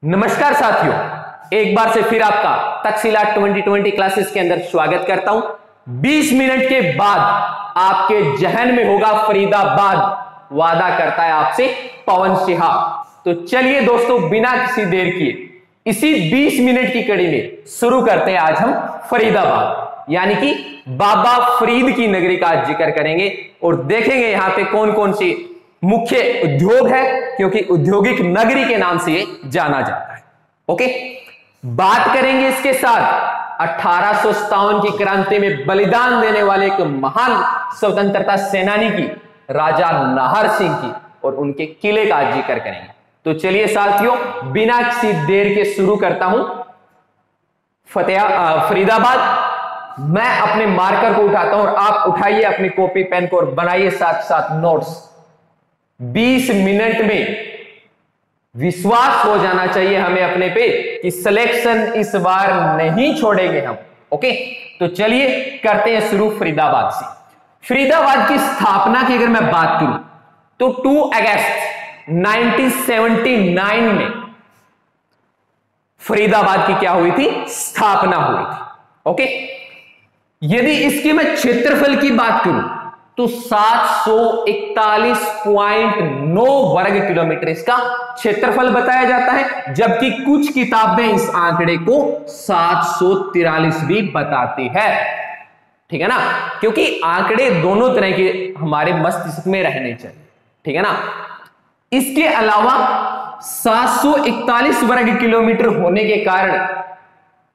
नमस्कार साथियों, एक बार से फिर आपका तक्षशिला 2020 क्लासेस के अंदर स्वागत करता हूं। 20 मिनट के बाद आपके जहन में होगा फरीदाबाद, वादा करता है आपसे पवन सिहा। तो चलिए दोस्तों, बिना किसी देर किए इसी 20 मिनट की कड़ी में शुरू करते हैं। आज हम फरीदाबाद यानी कि बाबा फरीद की नगरी का जिक्र करेंगे और देखेंगे यहां पे कौन कौन सी मुख्य उद्योग है, क्योंकि औद्योगिक नगरी के नाम से ये जाना जाता है। ओके, बात करेंगे इसके साथ 1857 की क्रांति में बलिदान देने वाले एक महान स्वतंत्रता सेनानी की, राजा नाहर सिंह की, और उनके किले का जिक्र करेंगे। तो चलिए साथियों, बिना किसी देर के शुरू करता हूं फरीदाबाद। मैं अपने मार्कर को उठाता हूं और आप उठाइए अपनी कॉपी पेन को और बनाइए साथ साथ नोट्स। 20 मिनट में विश्वास हो जाना चाहिए हमें अपने पे कि सिलेक्शन इस बार नहीं छोड़ेंगे हम। ओके, तो चलिए करते हैं शुरू फरीदाबाद से। फरीदाबाद की स्थापना की अगर मैं बात करूं तो 2 अगस्त 1979 में फरीदाबाद की क्या हुई थी? स्थापना हुई थी। ओके, यदि इसके मैं क्षेत्रफल की बात करूं तो 741.9 वर्ग किलोमीटर इसका क्षेत्रफल बताया जाता है, जबकि कुछ किताबें इस आंकड़े को 743 भी बताती है। ठीक है ना, क्योंकि आंकड़े दोनों तरह के हमारे मस्तिष्क में रहने चाहिए। ठीक है ना। इसके अलावा 741 वर्ग किलोमीटर होने के कारण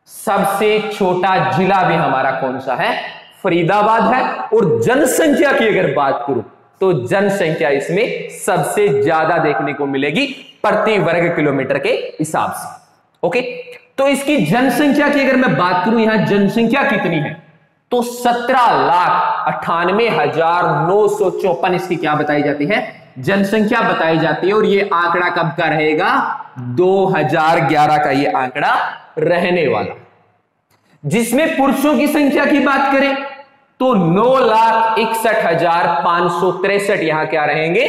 सबसे छोटा जिला भी हमारा कौन सा है? फरीदाबाद है। और जनसंख्या की अगर बात करूं तो जनसंख्या इसमें सबसे ज्यादा देखने को मिलेगी प्रति वर्ग किलोमीटर के हिसाब से। ओके, तो इसकी जनसंख्या की अगर मैं बात करूं, यहां जनसंख्या कितनी है तो 17,98,954 इसकी क्या बताई जाती है? जनसंख्या बताई जाती है। और ये आंकड़ा कब का रहेगा? 2011 का ये आंकड़ा रहने वाला। जिसमें पुरुषों की संख्या की बात करें तो 9,61,563 यहां क्या रहेंगे?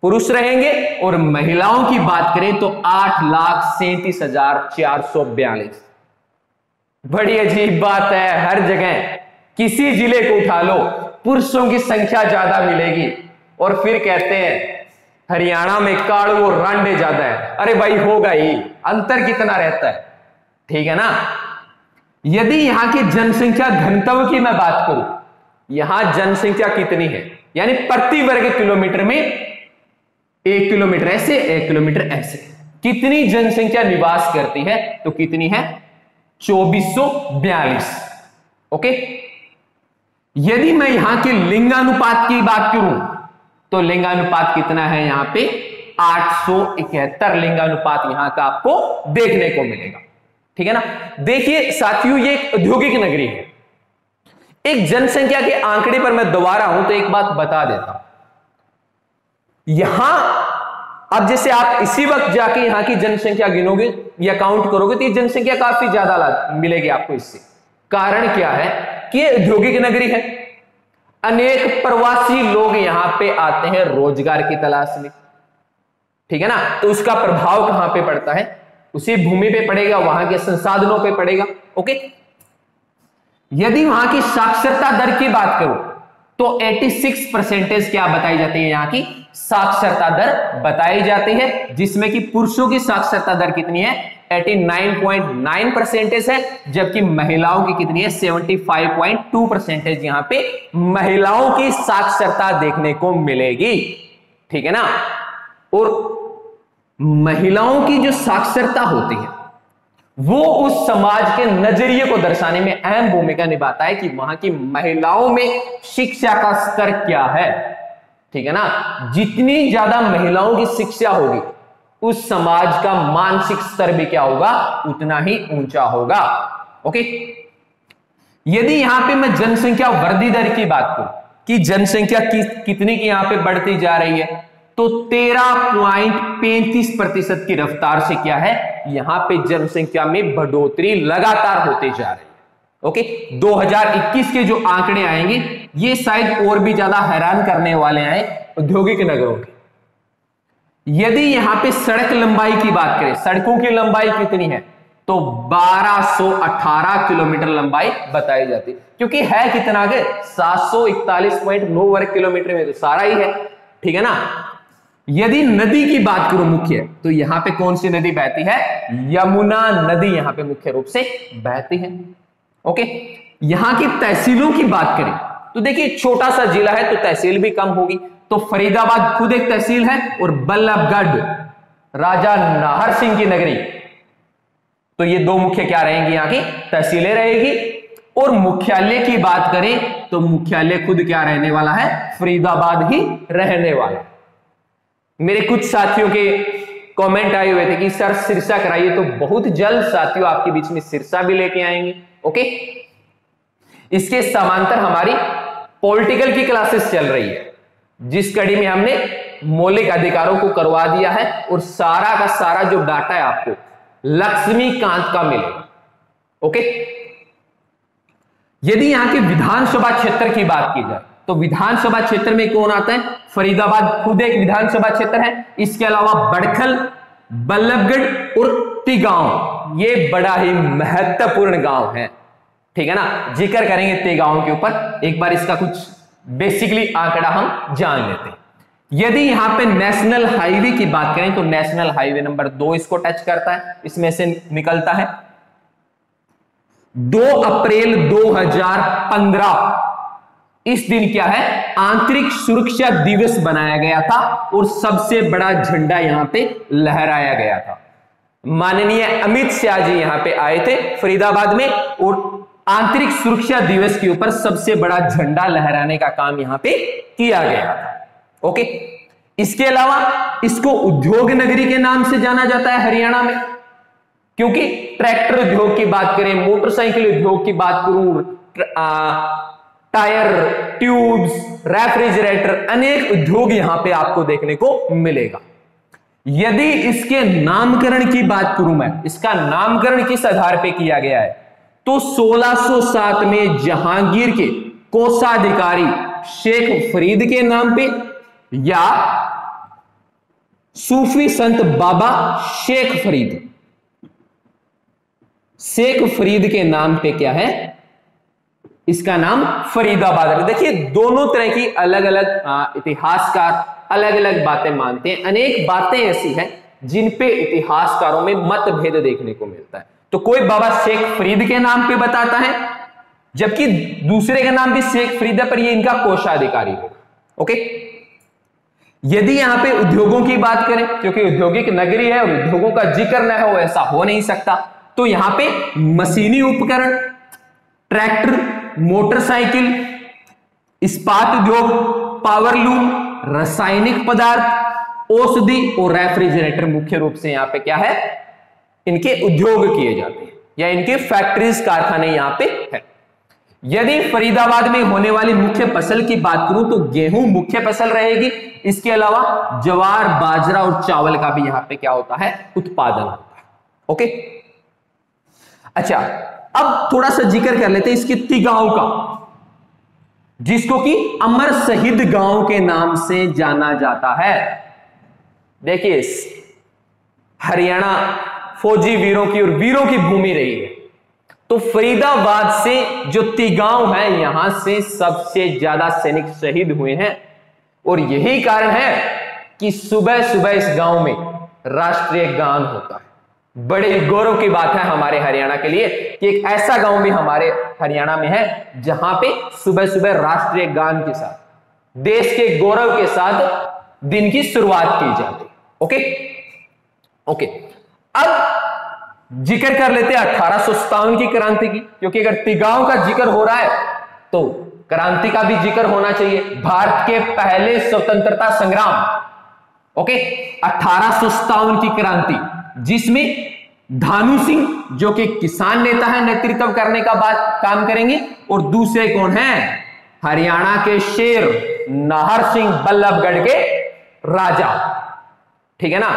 पुरुष रहेंगे। और महिलाओं की बात करें तो 8,37,442। बड़ी अजीब बात है, हर जगह किसी जिले को उठा लो पुरुषों की संख्या ज्यादा मिलेगी और फिर कहते हैं हरियाणा में काड़ू और रांडे ज्यादा है। अरे भाई, होगा ही, अंतर कितना रहता है। ठीक है ना। यदि यहां की जनसंख्या घनत्व की मैं बात करूं, यहां जनसंख्या कितनी है, यानी प्रति वर्ग किलोमीटर में 1 किलोमीटर ऐसे 1 किलोमीटर ऐसे कितनी जनसंख्या निवास करती है तो कितनी है? 2442। ओके, यदि मैं यहां के लिंगानुपात की बात करूं तो लिंगानुपात कितना है? यहां पे 871 लिंगानुपात यहां का आपको देखने को मिलेगा। ठीक है ना। देखिए साथियों, ये एक औद्योगिक नगरी है। एक जनसंख्या के आंकड़े पर मैं दोबारा हूं तो एक बात बता देता हूं। यहां अब जैसे आप इसी वक्त जाके यहां की जनसंख्या गिनोगे या काउंट करोगे तो ये जनसंख्या काफी ज्यादा मिलेगी आपको। इससे कारण क्या है कि ये औद्योगिक नगरी है। अनेक प्रवासी लोग यहां पे आते हैं रोजगार की तलाश में। ठीक है ना। तो उसका प्रभाव कहां पे पड़ता है? उसी भूमि पे पड़ेगा, वहां के संसाधनों पे पड़ेगा। ओके, यदि वहां की साक्षरता दर की बात करूं तो 86% क्या बताई जाती है? यहां की साक्षरता दर बताई जाती है, जिसमें कि पुरुषों की साक्षरता दर कितनी है? 89.9% है, जबकि महिलाओं की कितनी है? 75.2% यहां पे महिलाओं की साक्षरता देखने को मिलेगी। ठीक है ना। और महिलाओं की जो साक्षरता होती है वो उस समाज के नजरिए को दर्शाने में अहम भूमिका निभाता है कि वहां की महिलाओं में शिक्षा का स्तर क्या है। ठीक है ना। जितनी ज्यादा महिलाओं की शिक्षा होगी उस समाज का मानसिक स्तर भी क्या होगा? उतना ही ऊंचा होगा। ओके, यदि यहां पे मैं जनसंख्या वृद्धि दर की बात करूं कि जनसंख्या कितनी की यहां पे बढ़ती जा रही है तो 13.35% की रफ्तार से क्या है? यहां पे जनसंख्या में बढ़ोतरी लगातार होते जा रही है। ओके, 2021 के जो आंकड़े आएंगे ये शायद और भी ज्यादा हैरान करने वाले हैं औद्योगिक नगरों के। यदि यहां पे सड़क लंबाई की बात करें, सड़कों की लंबाई कितनी है, तो 1218 किलोमीटर लंबाई बताई जाती है, क्योंकि है कितना आगे 741.9 वर्ग किलोमीटर में तो सारा ही है, ठीक है ना। यदि नदी की बात करूं मुख्य, तो यहां पे कौन सी नदी बहती है, यमुना नदी यहां पे मुख्य रूप से बहती है। ओके, यहां की तहसीलों की बात करें तो देखिए छोटा सा जिला है तो तहसील भी कम होगी, तो फरीदाबाद खुद एक तहसील है और बल्लभगढ़ राजा नाहर सिंह की नगरी, तो ये दो मुख्य क्या रहेंगी, यहां की तहसीलें रहेगी। और मुख्यालय की बात करें तो मुख्यालय खुद क्या रहने वाला है, फरीदाबाद ही रहने वाला। मेरे कुछ साथियों के कमेंट आए हुए थे कि सर सिरसा कराइए, तो बहुत जल्द साथियों आपके बीच में सिरसा भी लेके आएंगे। ओके, इसके समांतर हमारी पॉलिटिकल की क्लासेस चल रही है, जिस कड़ी में हमने मौलिक अधिकारों को करवा दिया है और सारा का सारा जो डाटा है आपको लक्ष्मीकांत का मिलेगा। ओके, यदि यहां के विधानसभा क्षेत्र की बात की जाए तो विधानसभा क्षेत्र में कौन आता है, फरीदाबाद खुद एक विधानसभा क्षेत्र है। इसके अलावा बड़खल, बल्लभगढ़ और तिगांव, ये बड़ा ही महत्वपूर्ण गांव है, ठीक है ना। जिक्र करेंगे तिगांव के ऊपर, एक बार इसका कुछ बेसिकली आंकड़ा हम जान लेते हैं। यदि यहां पे नेशनल हाईवे की बात करें तो नेशनल हाईवे नंबर 2 इसको टच करता है, इसमें से निकलता है। 2 अप्रैल 2015 इस दिन क्या है, आंतरिक सुरक्षा दिवस बनाया गया था और सबसे बड़ा झंडा यहां पे लहराया गया था। माननीय अमित शाह जी यहां पे आए थे फरीदाबाद में और आंतरिक सुरक्षा दिवस के ऊपर सबसे बड़ा झंडा लहराने का काम यहां पे किया गया था। ओके, इसके अलावा इसको उद्योग नगरी के नाम से जाना जाता है हरियाणा में, क्योंकि ट्रैक्टर उद्योग की बात करें, मोटरसाइकिल उद्योग की बात करूं, टायर, ट्यूब्स, रेफ्रिजरेटर, अनेक उद्योग यहां पे आपको देखने को मिलेगा। यदि इसके नामकरण की बात करूं मैं, इसका नामकरण किस आधार पे किया गया है, तो 1607 में जहांगीर के कोषाधिकारी शेख फरीद के नाम पे या सूफी संत बाबा शेख फरीद के नाम पे क्या है, इसका नाम फरीदाबाद है। देखिए दोनों तरह की अलग अलग इतिहासकार अलग अलग बातें मानते हैं। अनेक बातें ऐसी हैं जिन पे इतिहासकारों में मतभेद देखने को मिलता है। तो कोई बाबा शेख फरीद के नाम पे बताता है, जबकि दूसरे का नाम भी शेख फरीद है पर ये इनका कोषाधिकारी होगा। ओके, यदि यहां पे उद्योगों की बात करें, क्योंकि औद्योगिक नगरी है और उद्योगों का जिक्र न हो ऐसा हो नहीं सकता, तो यहां पे मशीनी उपकरण, ट्रैक्टर, मोटरसाइकिल, इस्पात उद्योग, पावरलूम, रासायनिक पदार्थ, औषधि और रेफ्रिजरेटर मुख्य रूप से यहां पे क्या है, इनके उद्योग किए जाते हैं या इनके फैक्ट्रीज कारखाने यहां पे है। यदि फरीदाबाद में होने वाली मुख्य फसल की बात करूं तो गेहूं मुख्य फसल रहेगी। इसके अलावा ज्वार, बाजरा और चावल का भी यहां पे क्या होता है, उत्पादन होता है। ओके, अच्छा अब थोड़ा सा जिक्र कर लेते हैं इसके तिगांव का, जिसको कि अमर शहीद गांव के नाम से जाना जाता है। देखिए हरियाणा फौजी वीरों की और वीरों की भूमि रही है, तो फरीदाबाद से जो तिगांव है यहां से सबसे ज्यादा सैनिक शहीद हुए हैं और यही कारण है कि सुबह सुबह इस गांव में राष्ट्रीय गान होता है। बड़े गौरव की बात है हमारे हरियाणा के लिए कि एक ऐसा गांव भी हमारे हरियाणा में है जहां पे सुबह सुबह राष्ट्रीय गान के साथ देश के गौरव के साथ दिन की शुरुआत की जाती है। ओके ओके, अब जिक्र कर लेते हैं 1857 की क्रांति की, क्योंकि अगर तिगांव का जिक्र हो रहा है तो क्रांति का भी जिक्र होना चाहिए। भारत के पहले स्वतंत्रता संग्राम, ओके, 1857 की क्रांति, जिसमें धानु सिंह जो कि किसान नेता है नेतृत्व करने का बात काम करेंगे, और दूसरे कौन है, हरियाणा के शेर नाहर सिंह बल्लभगढ़ के राजा, ठीक है ना।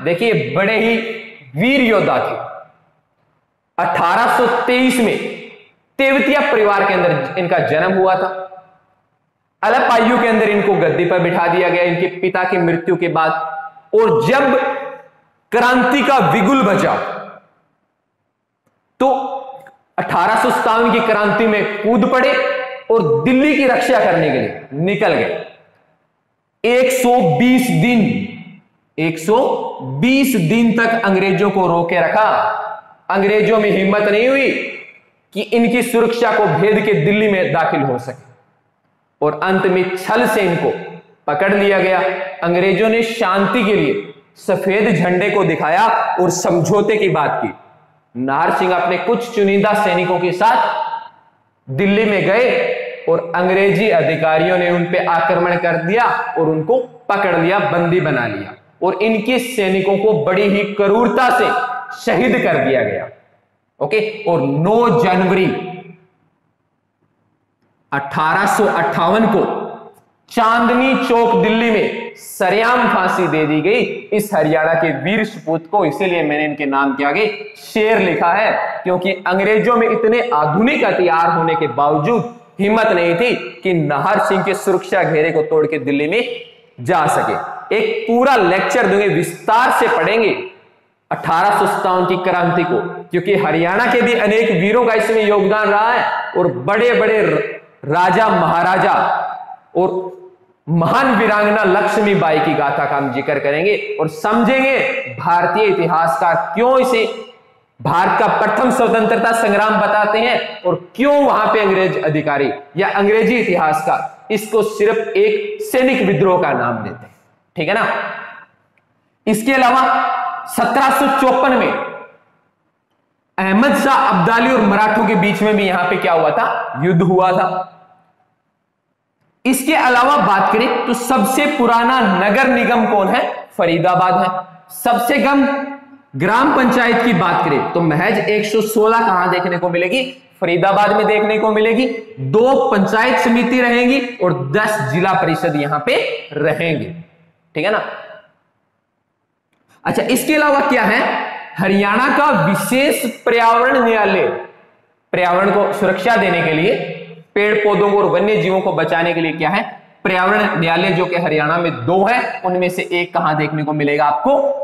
देखिए बड़े ही वीर योद्धा थे। 1823 में तेवतिया परिवार के अंदर इनका जन्म हुआ था। अल्प आयु के अंदर इनको गद्दी पर बिठा दिया गया इनके पिता की मृत्यु के बाद। और जब क्रांति का बिगुल बजा तो 1857 की क्रांति में कूद पड़े और दिल्ली की रक्षा करने के लिए निकल गए। 120 दिन तक अंग्रेजों को रोके रखा। अंग्रेजों में हिम्मत नहीं हुई कि इनकी सुरक्षा को भेद के दिल्ली में दाखिल हो सके और अंत में छल से इनको पकड़ लिया गया। अंग्रेजों ने शांति के लिए सफेद झंडे को दिखाया और समझौते की बात की। नाहर सिंह अपने कुछ चुनिंदा सैनिकों के साथ दिल्ली में गए और अंग्रेजी अधिकारियों ने उन पे आक्रमण कर दिया और उनको पकड़ लिया, बंदी बना लिया और इनके सैनिकों को बड़ी ही क्रूरता से शहीद कर दिया गया। ओके, और 9 जनवरी 1858 को चांदनी चौक दिल्ली में सरेआम फांसी दे दी गई इस हरियाणा के वीर सपूत को। इसीलिए मैंने इनके नाम के आगे शेर लिखा है, क्योंकि अंग्रेजों में इतने आधुनिक हथियार होने के बावजूद हिम्मत नहीं थी कि नाहर सिंह के सुरक्षा घेरे को तोड़ के दिल्ली में जा सके। एक पूरा लेक्चर दूंगे, विस्तार से पढ़ेंगे 1857 की क्रांति को, क्योंकि हरियाणा के भी अनेक वीरों का इसमें योगदान रहा है और बड़े बड़े राजा महाराजा और महान वीरांगना लक्ष्मीबाई की गाथा का हम जिक्र करेंगे और समझेंगे भारतीय इतिहासकार क्यों इसे भारत का प्रथम स्वतंत्रता संग्राम बताते हैं और क्यों वहां पे अंग्रेज अधिकारी या अंग्रेजी इतिहासकार इसको सिर्फ एक सैनिक विद्रोह का नाम देते हैं। ठीक है ना। इसके अलावा 1754 में अहमद शाह अब्दाली और मराठों के बीच में भी यहां पे क्या हुआ था, युद्ध हुआ था। इसके अलावा बात करें तो सबसे पुराना नगर निगम कौन है, फरीदाबाद है। सबसे कम ग्राम पंचायत की बात करें तो महज 116 कहां देखने को मिलेगी, फरीदाबाद में देखने को मिलेगी। 2 पंचायत समिति रहेंगी और 10 जिला परिषद यहां पे रहेंगे। ठीक है ना। अच्छा, इसके अलावा क्या है, हरियाणा का विशेष पर्यावरण न्यायालय पर्यावरण को सुरक्षा देने के लिए, पेड़ पौधों और वन्य जीवों को बचाने के लिए क्या है, पर्यावरण न्यायालय, जो कि हरियाणा में 2 है। उनमें से एक कहां देखने को मिलेगा आपको,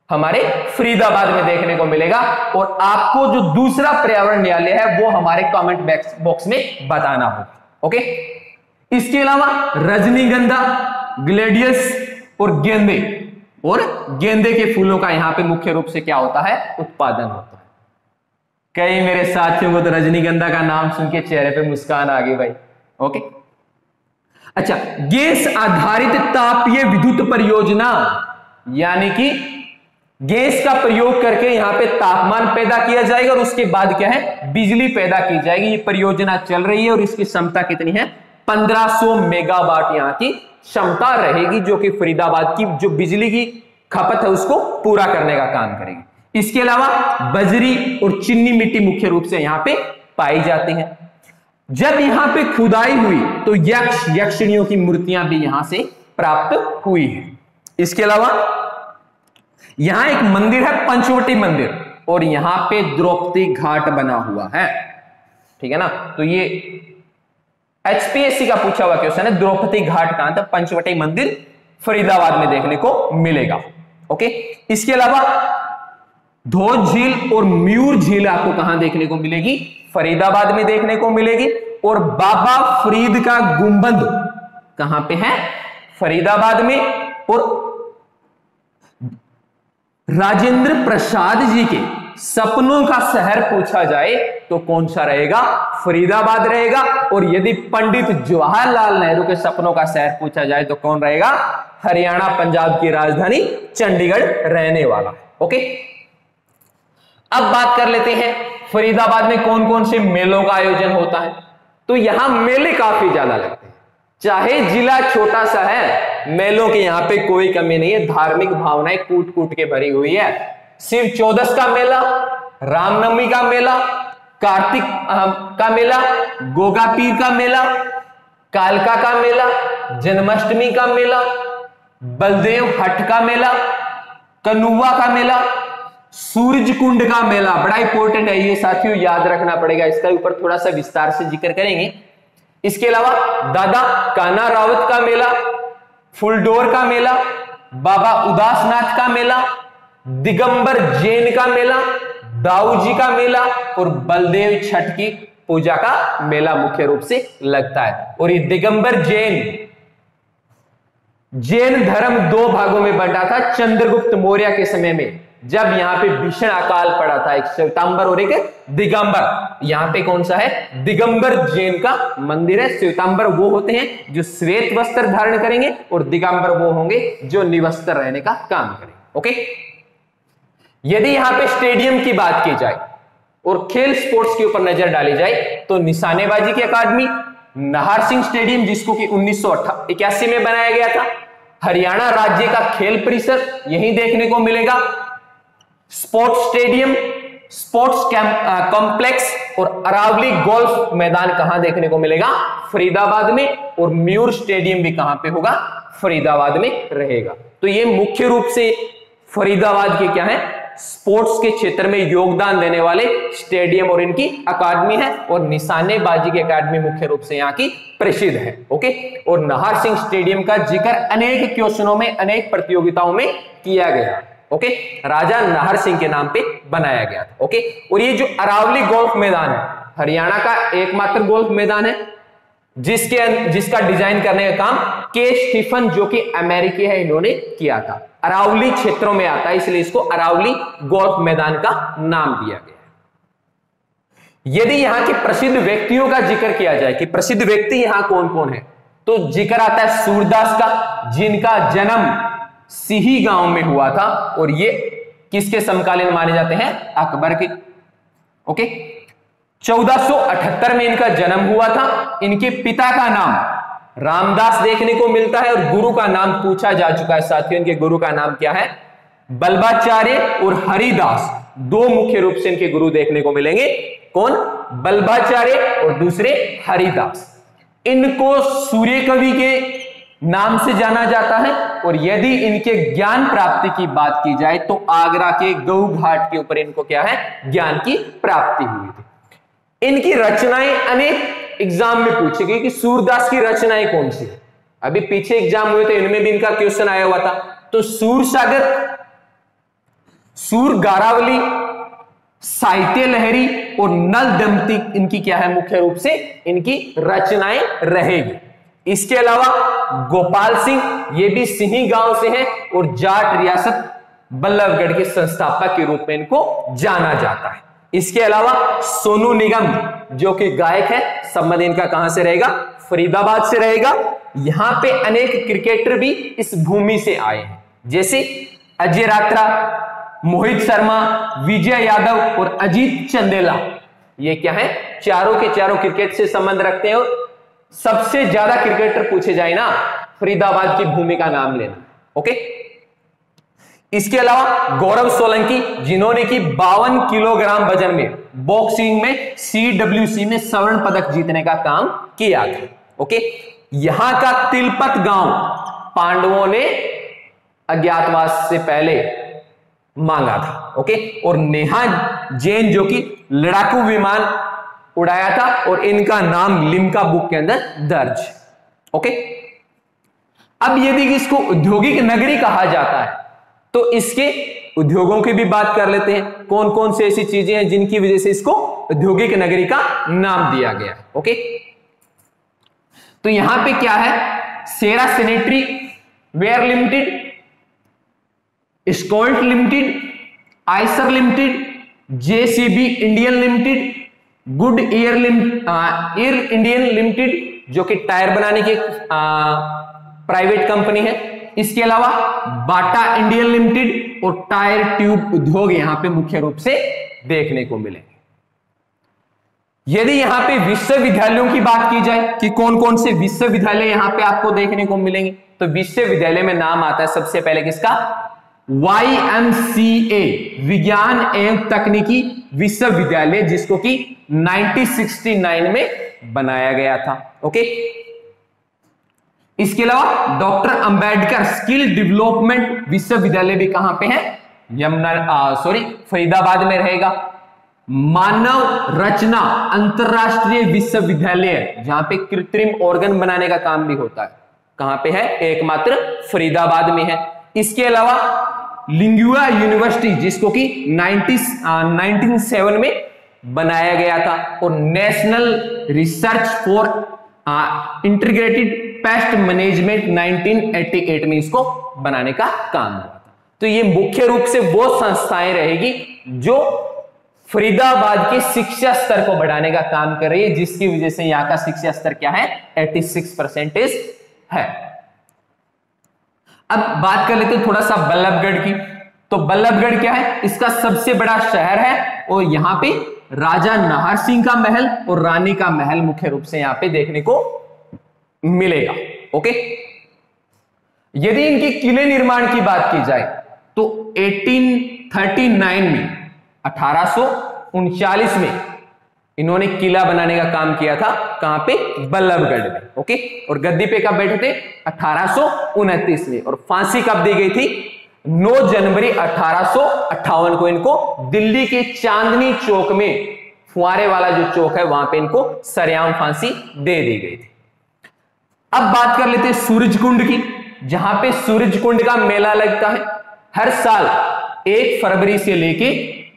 हमारे फरीदाबाद में देखने को मिलेगा। और आपको जो दूसरा पर्यावरण न्यायालय है वो हमारे कमेंट बॉक्स में बताना होगा। ओके, इसके अलावा रजनीगंधा, ग्लेडियस और गेंदे के फूलों का यहां पे मुख्य रूप से क्या होता है, उत्पादन होता है। कई मेरे साथियों को तो रजनीगंधा का नाम सुन के चेहरे पे मुस्कान आ गई भाई। ओके, अच्छा, गैस आधारित तापीय विद्युत परियोजना, यानी कि गैस का प्रयोग करके यहां पे तापमान पैदा किया जाएगा और उसके बाद क्या है, बिजली पैदा की जाएगी। ये परियोजना चल रही है और इसकी क्षमता कितनी है, 1500 मेगावाट यहां की क्षमता रहेगी, जो कि फरीदाबाद की जो बिजली की खपत है उसको पूरा करने का काम करेगी। इसके अलावा बजरी और चीनी मिट्टी मुख्य रूप से यहां पे पाई जाती है। जब यहां पे खुदाई हुई तो यक्ष यक्षिणियों की मूर्तियां भी यहां से प्राप्त हुई है। इसके अलावा यहां एक मंदिर है, पंचवटी मंदिर, और यहां पे द्रौपदी घाट बना हुआ है। ठीक है ना। तो ये एचपीएससी का पूछा हुआ क्वेश्चन है, द्रौपदी घाट कहां था, पंचवटी मंदिर फरीदाबाद में देखने को मिलेगा। ओके, इसके अलावा धौज झील और मयूर झील आपको कहां देखने को मिलेगी, फरीदाबाद में देखने को मिलेगी। और बाबा फरीद का गुंबद कहां पे है, फरीदाबाद में। और राजेंद्र प्रसाद जी के सपनों का शहर पूछा जाए तो कौन सा रहेगा, फरीदाबाद रहेगा। और यदि पंडित जवाहरलाल नेहरू के सपनों का शहर पूछा जाए तो कौन रहेगा, हरियाणा पंजाब की राजधानी चंडीगढ़ रहने वाला। ओके, अब बात कर लेते हैं फरीदाबाद में कौन कौन से मेलों का आयोजन होता है। तो यहां मेले काफी ज्यादा लगते हैं, चाहे जिला छोटा सा है, मेलों की यहां पे कोई कमी नहीं है। धार्मिक भावनाएं कूट कूट के भरी हुई है। शिव चौदस का मेला, रामनवमी का मेला, कार्तिक का मेला, गोगा पीर का मेला, कालका का मेला, जन्माष्टमी का मेला, बलदेव हट का मेला, कनुआ का मेला, सूरज कुंड का मेला, बड़ा इंपॉर्टेंट है ये साथियों, याद रखना पड़ेगा। इसका ऊपर थोड़ा सा विस्तार से जिक्र करेंगे। इसके अलावा दादा कान्हा रावत का मेला, फुलडोर का मेला, बाबा उदासनाथ का मेला, दिगंबर जैन का मेला, दाऊ जी का मेला और बलदेव छठ की पूजा का मेला मुख्य रूप से लगता है। और ये दिगंबर जैन धर्म दो भागों में बंटा था चंद्रगुप्त मौर्य के समय में, जब यहां पे भीषण अकाल पड़ा था, एक श्वेतांबर और एक दिगंबर। यहां पे कौन सा है? दिगंबर जैन का मंदिर है। श्वेतांबर वो होते हैं जो श्वेत वस्त्र धारण करेंगे और दिगंबर वो होंगे जो निवस्त्र रहने का काम करेंगे। ओके, यदि यहां पे स्टेडियम की बात की जाए और खेल स्पोर्ट्स के ऊपर नजर डाली जाए तो निशानेबाजी की अकादमी नाहर सिंह स्टेडियम, जिसको कि 1981 में बनाया गया था, हरियाणा राज्य का खेल परिसर यहीं देखने को मिलेगा। स्पोर्ट्स स्टेडियम, स्पोर्ट्स कॉम्प्लेक्स और अरावली गोल्फ मैदान कहां देखने को मिलेगा? फरीदाबाद में। और म्यूर स्टेडियम भी कहां पे होगा? फरीदाबाद में रहेगा। तो ये मुख्य रूप से फरीदाबाद के क्या है? स्पोर्ट्स के क्षेत्र में योगदान देने वाले स्टेडियम और इनकी अकादमी है। और निशानेबाजी की अकादमी मुख्य रूप से यहाँ की प्रसिद्ध है। ओके, और नाहर सिंह स्टेडियम का जिक्र अनेक क्वेश्चनों में, अनेक प्रतियोगिताओं में किया गया। ओके, राजा नाहर सिंह के नाम पे बनाया गया था। ओके, और ये जो अरावली गोल्फ मैदान है, हरियाणा का एकमात्र गोल्फ मैदान है जिसका डिजाइन करने का काम के स्टीफन, जो कि अमेरिकी है, इन्होंने किया था। अरावली क्षेत्रों में आता है, इसलिए इसको अरावली गोल्फ मैदान का नाम दिया गया है। यदि यहां के प्रसिद्ध व्यक्तियों का जिक्र किया जाए कि प्रसिद्ध व्यक्ति यहां कौन कौन है, तो जिक्र आता है सूरदास का, जिनका जन्म सिही गांव में हुआ था और ये किसके समकालीन माने जाते हैं? अकबर के। ओके, 1478 में इनका जन्म हुआ था। इनके पिता का नाम रामदास देखने को मिलता है और गुरु का नाम पूछा जा चुका है साथियों। इनके गुरु का नाम क्या है? बल्बाचार्य और हरिदास, दो मुख्य रूप से इनके गुरु देखने को मिलेंगे। कौन? बल्बाचार्य और दूसरे हरिदास। इनको सूर्य कवि के नाम से जाना जाता है। और यदि इनके ज्ञान प्राप्ति की बात की जाए तो आगरा के गऊ घाट के ऊपर इनको क्या है? ज्ञान की प्राप्ति हुई थी। इनकी रचनाएं अनेक एग्जाम में पूछी गई कि सूरदास की रचनाएं कौन सी है। अभी पीछे एग्जाम हुए थे, इनमें भी इनका क्वेश्चन आया हुआ था। तो सूर सागर, सूर गारावली, साहित्य लहरी और नल दंपति इनकी क्या है? मुख्य रूप से इनकी रचनाएं रहेगी। इसके अलावा गोपाल सिंह, ये भी सिही गांव से हैं और जाट रियासत बल्लभगढ़ के संस्थापक के रूप में इनको जाना जाता है। इसके अलावा सोनू निगम, जो कि गायक है, संबंध इनका कहां से रहेगा? फरीदाबाद से रहेगा। यहां पे अनेक क्रिकेटर भी इस भूमि से आए हैं, जैसे अजय रात्रा, मोहित शर्मा, विजय यादव और अजीत चंदेला। ये क्या है? चारों के चारों क्रिकेट से संबंध रखते हैं। और सबसे ज्यादा क्रिकेटर पूछे जाए ना, फरीदाबाद की भूमि का नाम लेना। ओके, इसके अलावा गौरव सोलंकी, जिन्होंने की 52 किलोग्राम वजन में बॉक्सिंग में CWC में स्वर्ण पदक जीतने का काम किया था। ओके, यहां का तिलपत गांव पांडवों ने अज्ञातवास से पहले मांगा था। ओके, और नेहा जैन जो कि लड़ाकू विमान उड़ाया था और इनका नाम लिम्का बुक के अंदर दर्ज। ओके, अब यदि इसको औद्योगिक नगरी कहा जाता है तो इसके उद्योगों की भी बात कर लेते हैं। कौन कौन से ऐसी चीजें हैं जिनकी वजह से इसको औद्योगिक नगरी का नाम दिया गया? ओके, तो यहां पे क्या है? सेरा सैनिटरी वेयर लिमिटेड, स्कॉल्ट limited, Eicher limited, JCB Indian limited, Goodyear Indian limited, जो कि टायर बनाने की प्राइवेट कंपनी है। इसके अलावा बाटा इंडियन लिमिटेड और टायर ट्यूब उद्योग यहां पे मुख्य रूप से देखने को मिलेंगे। यदि यहां पे विश्वविद्यालयों की बात की जाए कि कौन कौन से विश्वविद्यालय यहां पे आपको देखने को मिलेंगे, तो विश्वविद्यालय में नाम आता है सबसे पहले किसका? YMCA, विज्ञान एवं तकनीकी विश्वविद्यालय, जिसको कि 1969 में बनाया गया था। ओके, इसके अलावा डॉक्टर अंबेडकर स्किल डेवलपमेंट विश्वविद्यालय भी कहां पे है? फरीदाबाद में रहेगा। मानव रचना अंतरराष्ट्रीय विश्वविद्यालय, जहां पे कृत्रिम ऑर्गन बनाने का काम भी होता है, कहां पे है? एकमात्र फरीदाबाद में है। इसके अलावा लिंगुआ यूनिवर्सिटी, जिसको कि 1907 में बनाया गया था, और national research for integrated pest management 1988 में इसको बनाने का काम हुआ था। तो ये मुख्य रूप से वो संस्थाएं रहेगी जो फरीदाबाद के शिक्षा स्तर को बढ़ाने का काम कर रही है, जिसकी वजह से यहां का शिक्षा स्तर क्या है, 86% है। अब बात कर लेते हैं थोड़ा सा बल्लभगढ़ की। तो बल्लभगढ़ क्या है, इसका सबसे बड़ा शहर है, और यहां पे राजा नाहर सिंह का महल और रानी का महल मुख्य रूप से यहां पे देखने को मिलेगा। ओके, यदि इनके किले निर्माण की बात की जाए तो 1839 में 1839 में इन्होंने किला बनाने का काम किया था। कहां पे, बल्लभगढ़ में। ओके, और गद्दी पे कब बैठे थे, 1829 में, और फांसी कब दी गई थी, 9 जनवरी 1858 को इनको दिल्ली के चांदनी चौक में, फुआरे वाला जो चौक है वहां पे इनको सरेआम फांसी दे दी गई थी। अब बात कर लेते हैं सूरजकुंड की, जहां पे सूरजकुंड का मेला लगता है हर साल 1 फरवरी से लेके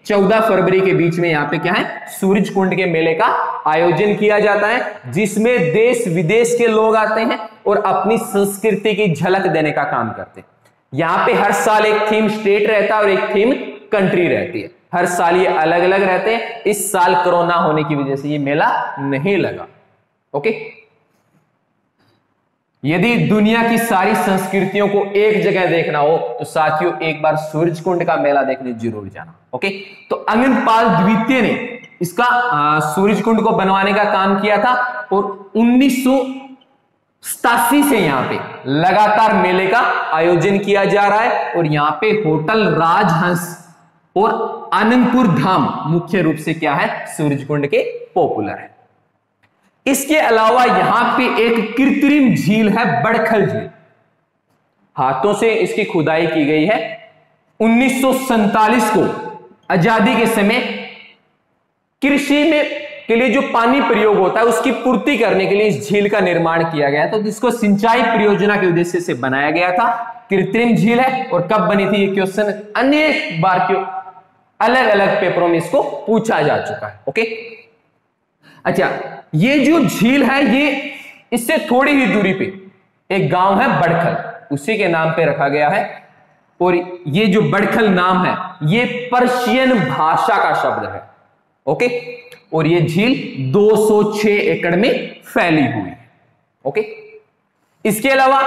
14 फरवरी के बीच में। यहां पे क्या है, सूरजकुंड के मेले का आयोजन किया जाता है, जिसमें देश विदेश के लोग आते हैं और अपनी संस्कृति की झलक देने का काम करते हैं। यहां पे हर साल एक थीम स्टेट रहता है और एक थीम कंट्री रहती है। हर साल ये अलग अलग रहते हैं। इस साल कोरोना होने की वजह से ये मेला नहीं लगा। ओके, यदि दुनिया की सारी संस्कृतियों को एक जगह देखना हो तो साथियों एक बार सूरजकुंड का मेला देखने जरूर जाना। ओके, तो अंगनपाल द्वितीय ने इसका सूरजकुंड को बनवाने का काम किया था, और 1987 से यहां पे लगातार मेले का आयोजन किया जा रहा है, और यहां पे होटल राजहंस और आनंदपुर धाम मुख्य रूप से क्या है, सूरजकुंड के पॉपुलर है। इसके अलावा यहां पे एक कृत्रिम झील है, बड़खल झील। हाथों से इसकी खुदाई की गई है। 1947 को आजादी के समय कृषि में के लिए जो पानी प्रयोग होता है उसकी पूर्ति करने के लिए इस झील का निर्माण किया गया था, जिसको सिंचाई परियोजना के उद्देश्य से बनाया गया था। कृत्रिम झील है, और कब बनी थी ये क्वेश्चन अनेक बार क्यों अलग अलग पेपरों में इसको पूछा जा चुका है। ओके, अच्छा, ये जो झील है ये इससे थोड़ी ही दूरी पे एक गांव है बड़खल, उसी के नाम पे रखा गया है। और ये जो बड़खल नाम है ये पर्शियन भाषा का शब्द है। ओके, और ये झील 206 एकड़ में फैली हुई है। ओके, इसके अलावा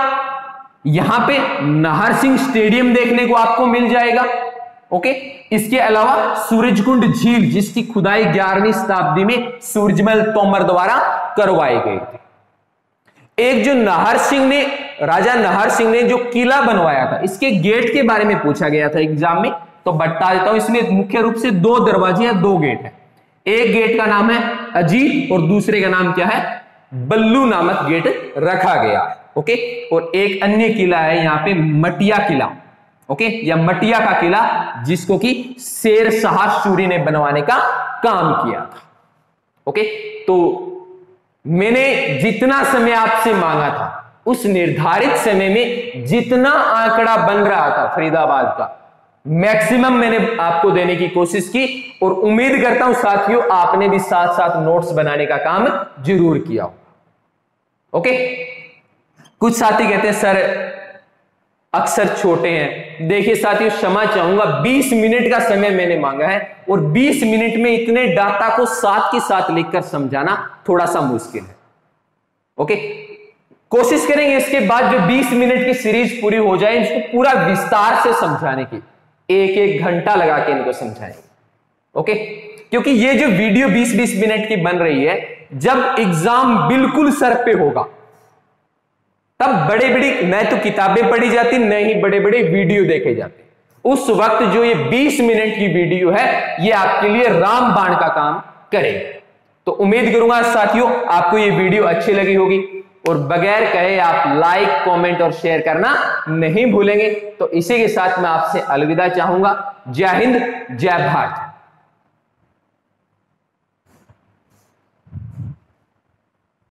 यहां पे नाहर सिंह स्टेडियम देखने को आपको मिल जाएगा। ओके, इसके अलावा सूरजकुंड झील, जिसकी खुदाई 11वीं शताब्दी में सूरजमल तोमर द्वारा करवाई गई थी। एक जो राजा नाहर सिंह ने जो किला बनवाया था, इसके गेट के बारे में पूछा गया था एग्जाम में, तो बता देता हूं। इसमें मुख्य रूप से 2 दरवाजे या 2 गेट है। एक गेट का नाम है अजीत और दूसरे का नाम क्या है, बल्लू नामक गेट रखा गया। ओके, और एक अन्य किला है यहां पे मटिया किला। ओके, या मटिया का किला, जिसको कि शेर शाह सूरी ने बनवाने का काम किया था। ओके, तो मैंने जितना समय आपसे मांगा था उस निर्धारित समय में जितना आंकड़ा बन रहा था फरीदाबाद का, मैक्सिमम मैंने आपको देने की कोशिश की, और उम्मीद करता हूं साथियों आपने भी साथ साथ नोट्स बनाने का काम जरूर किया हो। ओके, कुछ साथी कहते हैं सर अक्सर छोटे हैं। देखिए साथियों, क्षमा चाहूंगा, 20 मिनट का समय मैंने मांगा है, और 20 मिनट में इतने डाटा को साथ के साथ लिखकर समझाना थोड़ा सा मुश्किल है। ओके, कोशिश करेंगे इसके बाद जो 20 मिनट की सीरीज पूरी हो जाए, इसको पूरा विस्तार से समझाने की, 1-1 घंटा लगा के इनको समझाएंगे। ओके, क्योंकि ये जो वीडियो 20-20 मिनट की बन रही है, जब एग्जाम बिल्कुल सर पे होगा तब बड़े बड़ी न तो किताबें पढ़ी जाती, न ही बड़े बड़े वीडियो देखे जाते। उस वक्त जो ये 20 मिनट की वीडियो है ये आपके लिए रामबाण का काम करेगी। तो उम्मीद करूंगा साथियों आपको ये वीडियो अच्छी लगी होगी, और बगैर कहे आप लाइक, कमेंट और शेयर करना नहीं भूलेंगे। तो इसी के साथ मैं आपसे अलविदा चाहूंगा। जय हिंद, जय भारत।